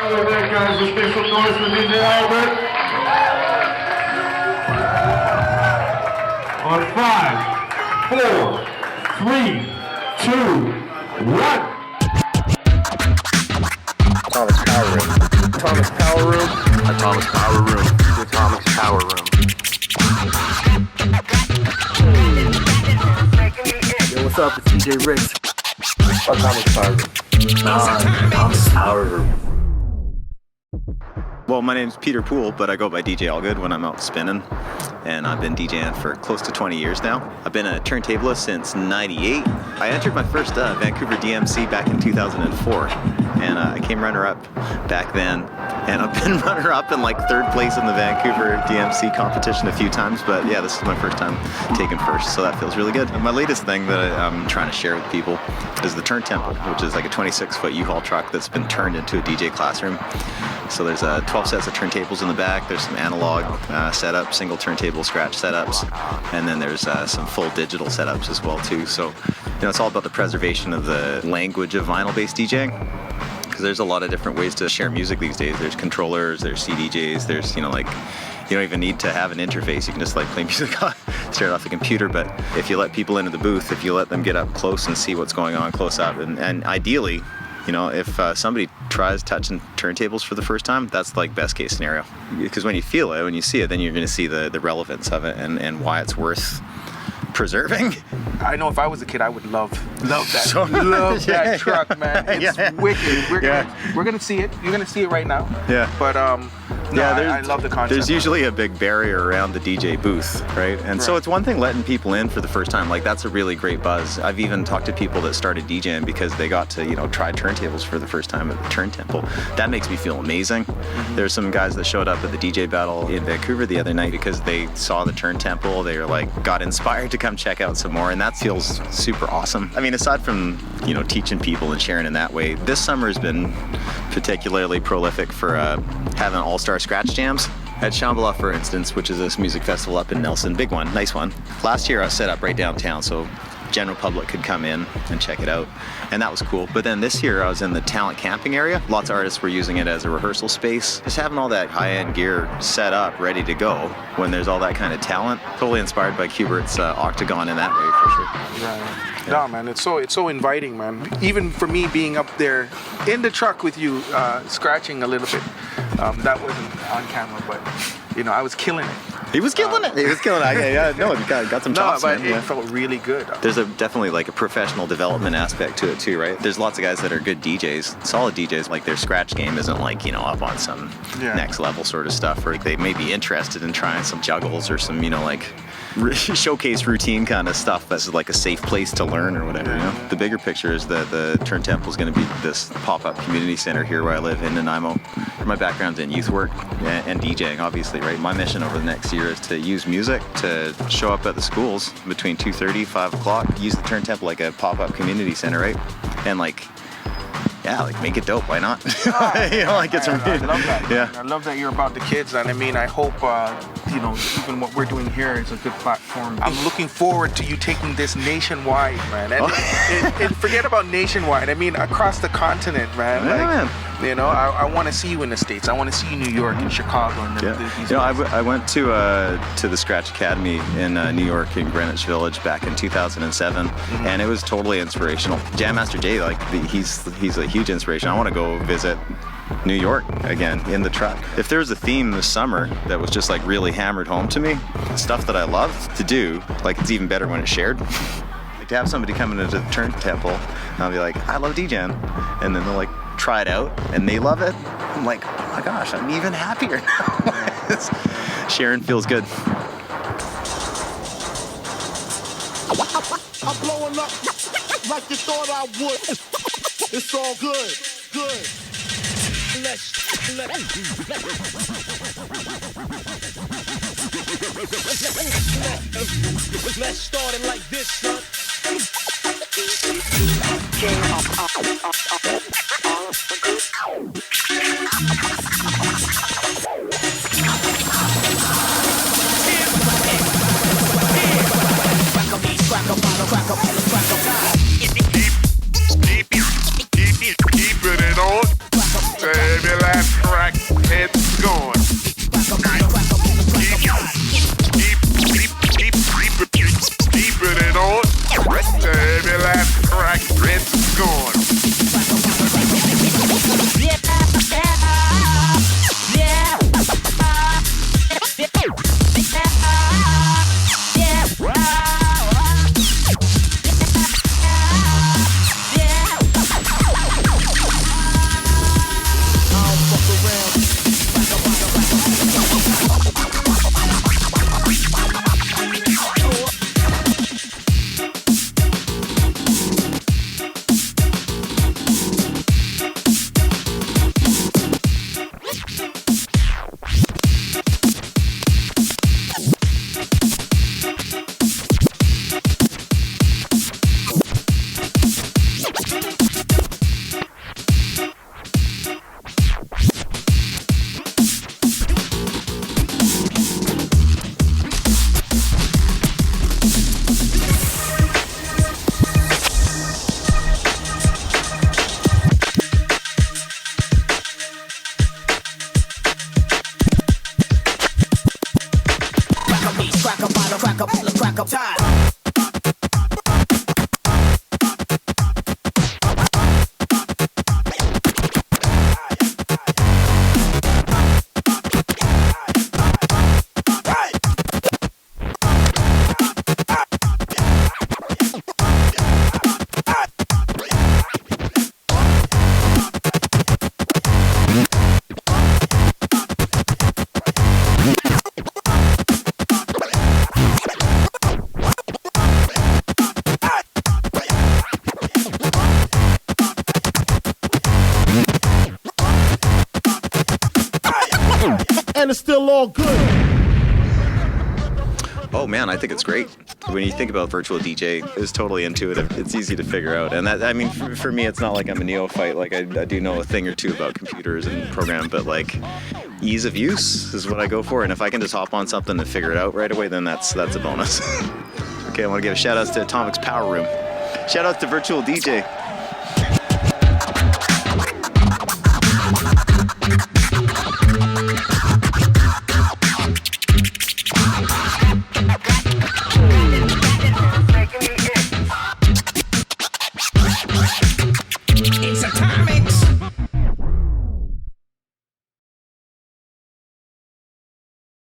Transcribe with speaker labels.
Speaker 1: All right, guys, let's make some noise for DJ Albert. On 5, 4, 3, 2, 1.
Speaker 2: Atomix Power Room. Atomix Power Room. Atomix Power Room. Atomix Power Room. Yo, what's up? It's DJ Ricks. Atomix Power Room. Atomix Power Room.
Speaker 3: Well, my name's Peter Poole, but I go by DJ Allgood when I'm out spinning, and I've been DJing for close to 20 years now. I've been a turntablist since '98. I entered my first Vancouver DMC back in 2004, and I came runner-up back then, and I've been runner-up in like 3rd place in the Vancouver DMC competition a few times, but yeah, this is my first time taking first, so that feels really good. And my latest thing that I'm trying to share with people is the Turn Temple, which is like a 26-foot U-Haul truck that's been turned into a DJ classroom. So there's 12 sets of turntables in the back. There's some analog setups, single turntable scratch setups, and then there's some full digital setups as well too. So, you know, it's all about the preservation of the language of vinyl-based DJing, because there's a lot of different ways to share music these days. There's controllers, there's CDJs, there's, you know, like, you don't even need to have an interface. You can just like play music straight off the computer. But if you let people into the booth, if you let them get up close and see what's going on close up, and ideally, you know, if somebody tries touching turntables for the first time, that's like best case scenario. Because when you feel it, when you see it, then you're going to see the relevance of it and why it's worth preserving.
Speaker 4: I know if I was a kid, I would love that. Love that truck, man. It's wicked. We're gonna see it. You're gonna see it right now.
Speaker 3: Yeah.
Speaker 4: But I love the concept.
Speaker 3: There's usually a big barrier around the DJ booth, right? And so it's one thing letting people in for the first time. Like, that's a really great buzz. I've even talked to people that started DJing because they got to, you know, try turntables for the first time at the Turn Temple. That makes me feel amazing. Mm-hmm. There's some guys that showed up at the DJ battle in Vancouver the other night because they saw the Turn Temple. They were like, got inspired to come check out some more, and that feels super awesome. I mean, aside from, you know, teaching people and sharing in that way, this summer has been particularly prolific for having all-star scratch jams. At Shambhala, for instance, which is this music festival up in Nelson, big one, nice one. Last year I set up right downtown so general public could come in and check it out, and that was cool. But then this year I was in the talent camping area. Lots of artists were using it as a rehearsal space. Just having all that high-end gear set up, ready to go when there's all that kind of talent. Totally inspired by Kubert's Octagon in that way, for sure.
Speaker 4: Right. No, man, it's so inviting, man. Even for me being up there in the truck with you, scratching a little bit. That wasn't on camera, but you know, I was killing it.
Speaker 3: He was killing it. He was killing it. Yeah, no, got some chops.
Speaker 4: No, but
Speaker 3: man.
Speaker 4: it felt really good.
Speaker 3: There's definitely like a professional development aspect to it too, right? There's lots of guys that are good DJs, solid DJs. Like their scratch game isn't like, you know, up on some next level sort of stuff, or they may be interested in trying some juggles or some, you know, like showcase routine kind of stuff that's like a safe place to learn or whatever, you know? The bigger picture is that the Turn Temple is going to be this pop-up community center here where I live in Nanaimo. My background's in youth work and DJing, obviously, right? My mission over the next year is to use music to show up at the schools between 2:30, 5 o'clock, use the Turn Temple like a pop-up community center, right? And like, yeah, like make it dope. Why not? You know, like it's
Speaker 4: I love that.
Speaker 3: Yeah.
Speaker 4: I love that you're about the kids, and I mean, I hope you know, even what we're doing here is a good platform. I'm looking forward to you taking this nationwide, man. And forget about nationwide. I mean, across the continent, man.
Speaker 3: Yeah, man.
Speaker 4: You know, I want to see you in the States. I want to see you in New York and Chicago. And
Speaker 3: these you know, I went to the Scratch Academy in New York in Greenwich Village back in 2007, and it was totally inspirational. Jam Master Jay, like he's a huge inspiration. I want to go visit New York again in the truck. If there's a theme this summer that was just like really hammered home to me, stuff that I love to do, like it's even better when it's shared. Like to have somebody come into the Turn Temple and I'll be like, I love DJing, and then they'll like try it out and they love it. I'm like, oh my gosh, I'm even happier now. Sharing feels good.
Speaker 1: I'm blowing up like you thought I would. It's all good, good. Let's start it like this, son. Keeping it on. Baby, and it's still all good.
Speaker 3: Oh man, I think it's great. When you think about virtual DJ, it's totally intuitive. It's easy to figure out. And that, I mean, for me, it's not like I'm a neophyte. Like I do know a thing or two about computers and program, but like ease of use is what I go for. And if I can just hop on something and figure it out right away, then that's a bonus. Okay, I want to give a shout out to Atomix Power Room. Shout out to Virtual DJ.